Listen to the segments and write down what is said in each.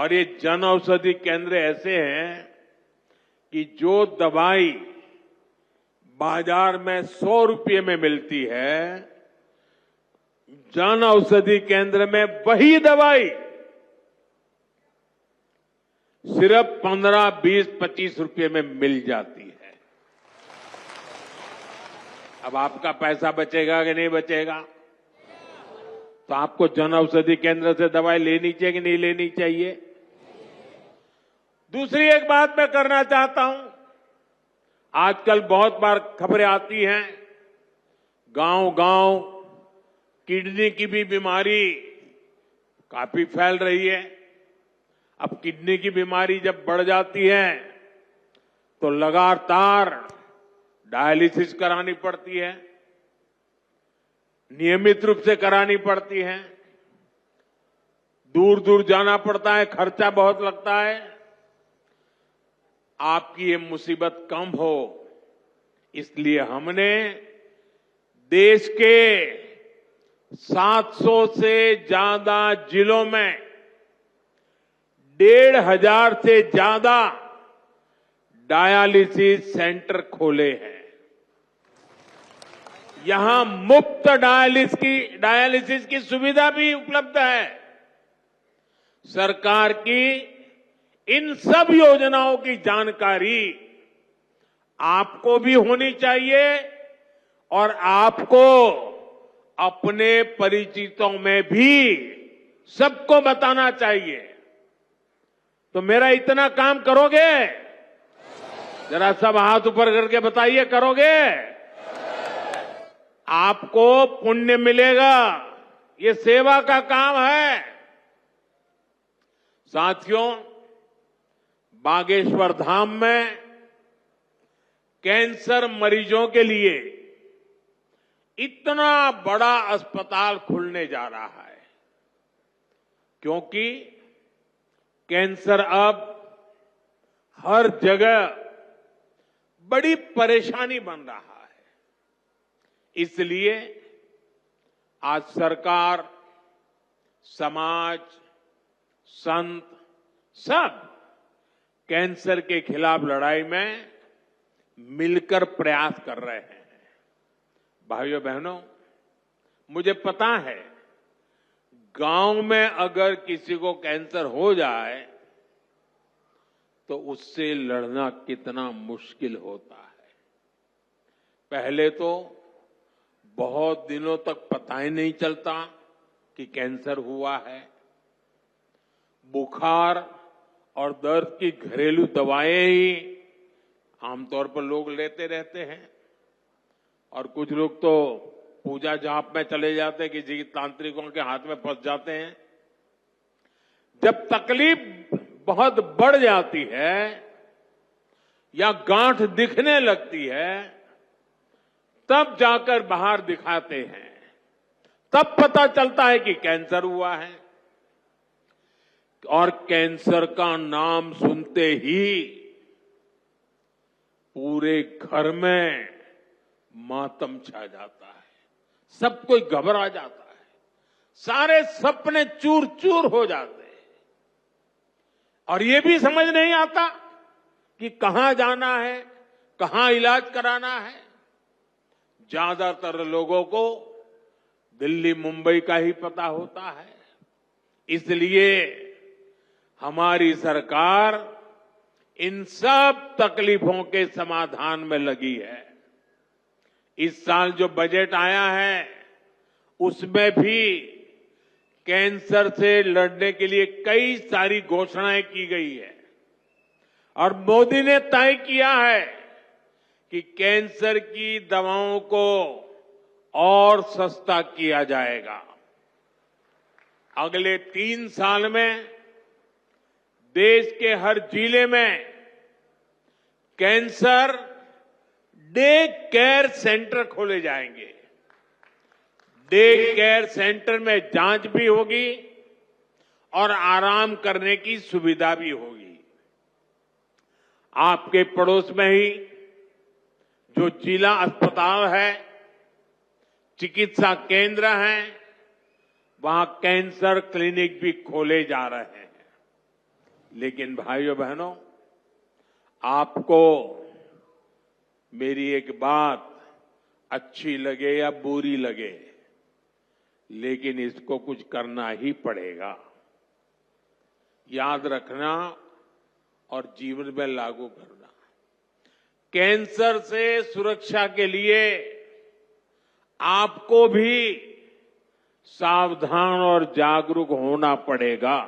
और ये जन औषधि केंद्र ऐसे हैं कि जो दवाई बाजार में 100 रुपये में मिलती है, जन औषधि केंद्र में वही दवाई सिर्फ 15, 20, 25 रुपये में मिल जाती है। अब आपका पैसा बचेगा कि नहीं बचेगा? तो आपको जन औषधि केंद्र से दवाई लेनी चाहिए कि नहीं लेनी चाहिए? दूसरी एक बात मैं करना चाहता हूं। आजकल बहुत बार खबरें आती हैं, गांव-गांव किडनी की भी बीमारी काफी फैल रही है। अब किडनी की बीमारी जब बढ़ जाती है तो लगातार डायलिसिस करानी पड़ती है, नियमित रूप से करानी पड़ती है, दूर दूर जाना पड़ता है, खर्चा बहुत लगता है। आपकी ये मुसीबत कम हो, इसलिए हमने देश के 700 से ज्यादा जिलों में 1,500 से ज्यादा डायलिसिस सेंटर खोले हैं। यहां मुफ्त डायलिसिस की सुविधा भी उपलब्ध है। सरकार की इन सब योजनाओं की जानकारी आपको भी होनी चाहिए और आपको अपने परिचितों में भी सबको बताना चाहिए। तो मेरा इतना काम करोगे? जरा सब हाथ ऊपर करके बताइए, करोगे? आपको पुण्य मिलेगा। ये सेवा का काम है। साथियों, बागेश्वर धाम में कैंसर मरीजों के लिए इतना बड़ा अस्पताल खुलने जा रहा है, क्योंकि कैंसर अब हर जगह बड़ी परेशानी बन रहा है। इसलिए आज सरकार, समाज, संत सब कैंसर के खिलाफ लड़ाई में मिलकर प्रयास कर रहे हैं। भाइयों बहनों, मुझे पता है गांव में अगर किसी को कैंसर हो जाए तो उससे लड़ना कितना मुश्किल होता है। पहले तो बहुत दिनों तक पता ही नहीं चलता कि कैंसर हुआ है। बुखार और दर्द की घरेलू दवाएं ही आमतौर पर लोग लेते रहते हैं, और कुछ लोग तो पूजा जाप में चले जाते हैं, किसी तांत्रिकों के हाथ में फंस जाते हैं। जब तकलीफ बहुत बढ़ जाती है या गांठ दिखने लगती है, तब जाकर बाहर दिखाते हैं, तब पता चलता है कि कैंसर हुआ है। और कैंसर का नाम सुनते ही पूरे घर में मातम छा जाता है, सब कोई घबरा जाता है, सारे सपने चूर चूर हो जाते हैं, और ये भी समझ नहीं आता कि कहां जाना है, कहां इलाज कराना है। ज्यादातर लोगों को दिल्ली, मुंबई का ही पता होता है। इसलिए हमारी सरकार इन सब तकलीफों के समाधान में लगी है। इस साल जो बजट आया है उसमें भी कैंसर से लड़ने के लिए कई सारी घोषणाएं की गई है, और मोदी ने तय किया है कि कैंसर की दवाओं को और सस्ता किया जाएगा। अगले 3 साल में देश के हर जिले में कैंसर डे केयर सेंटर खोले जाएंगे। डे केयर सेंटर में जांच भी होगी और आराम करने की सुविधा भी होगी। आपके पड़ोस में ही जो जिला अस्पताल है, चिकित्सा केंद्र हैं, वहां कैंसर क्लिनिक भी खोले जा रहे हैं। लेकिन भाइयों बहनों, आपको मेरी एक बात अच्छी लगे या बुरी लगे, लेकिन इसको कुछ करना ही पड़ेगा। याद रखना और जीवन में लागू करना। कैंसर से सुरक्षा के लिए आपको भी सावधान और जागरूक होना पड़ेगा।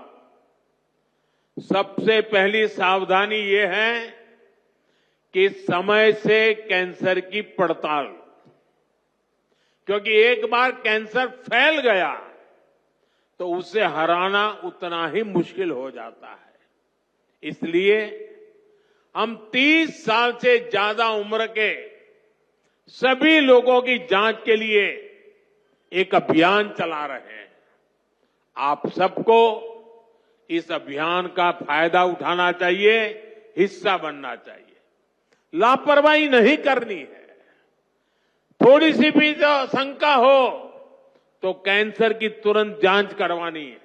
सबसे पहली सावधानी ये है कि समय से कैंसर की पड़ताल, क्योंकि एक बार कैंसर फैल गया तो उसे हराना उतना ही मुश्किल हो जाता है। इसलिए हम 30 साल से ज्यादा उम्र के सभी लोगों की जांच के लिए एक अभियान चला रहे हैं। आप सबको इस अभियान का फायदा उठाना चाहिए, हिस्सा बनना चाहिए। लापरवाही नहीं करनी है। थोड़ी सी भी जो शंका हो तो कैंसर की तुरंत जांच करवानी है।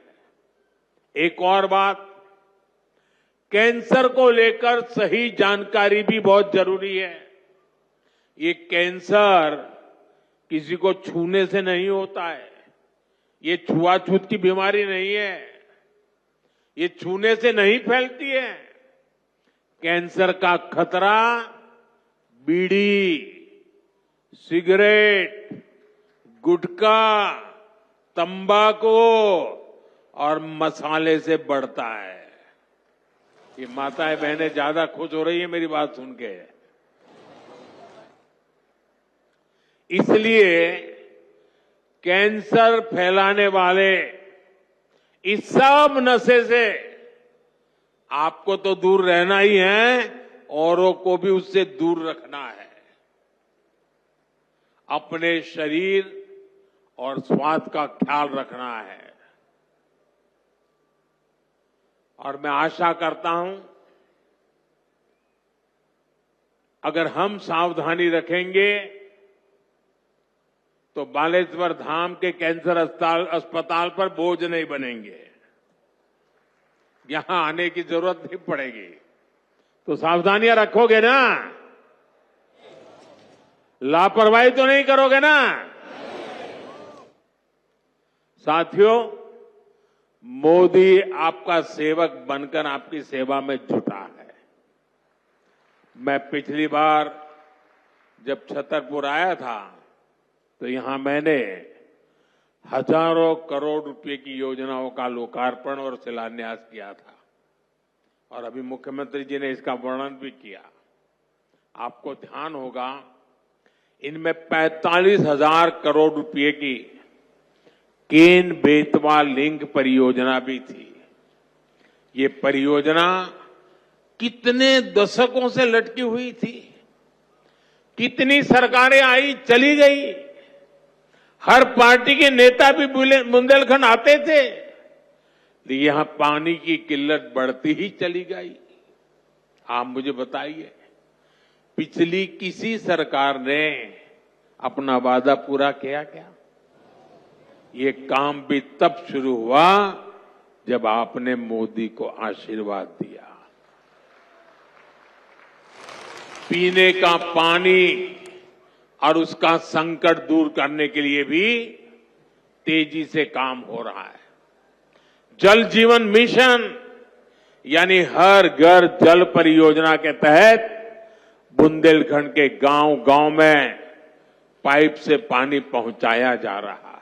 एक और बात, कैंसर को लेकर सही जानकारी भी बहुत जरूरी है। ये कैंसर किसी को छूने से नहीं होता है। ये छुआछूत की बीमारी नहीं है। ये छूने से नहीं फैलती है। कैंसर का खतरा बीड़ी, सिगरेट, गुटखा, तंबाकू और मसाले से बढ़ता है। ये माताएं बहनें ज्यादा खुश हो रही है मेरी बात सुन के। इसलिए कैंसर फैलाने वाले इस सब नशे से आपको तो दूर रहना ही है, औरों को भी उससे दूर रखना है। अपने शरीर और स्वास्थ्य का ख्याल रखना है। और मैं आशा करता हूं, अगर हम सावधानी रखेंगे तो बालेश्वर धाम के कैंसर अस्पताल पर बोझ नहीं बनेंगे। यहां आने की जरूरत नहीं पड़ेगी। तो सावधानियां रखोगे ना? लापरवाही तो नहीं करोगे ना? साथियों, मोदी आपका सेवक बनकर आपकी सेवा में जुटा है। मैं पिछली बार जब छतरपुर आया था तो यहां मैंने हजारों करोड़ रुपए की योजनाओं का लोकार्पण और शिलान्यास किया था, और अभी मुख्यमंत्री जी ने इसका वर्णन भी किया। आपको ध्यान होगा, इनमें 45,000 करोड़ रुपए की केन बेतवा लिंक परियोजना भी थी। ये परियोजना कितने दशकों से लटकी हुई थी। कितनी सरकारें आई, चली गई। हर पार्टी के नेता भी बुंदेलखंड आते थे, तो यहां पानी की किल्लत बढ़ती ही चली गई। आप मुझे बताइए, पिछली किसी सरकार ने अपना वादा पूरा किया क्या? ये काम भी तब शुरू हुआ जब आपने मोदी को आशीर्वाद दिया। पीने का पानी और उसका संकट दूर करने के लिए भी तेजी से काम हो रहा है। जल जीवन मिशन यानी हर घर जल परियोजना के तहत बुंदेलखंड के गांव-गांव में पाइप से पानी पहुंचाया जा रहा है।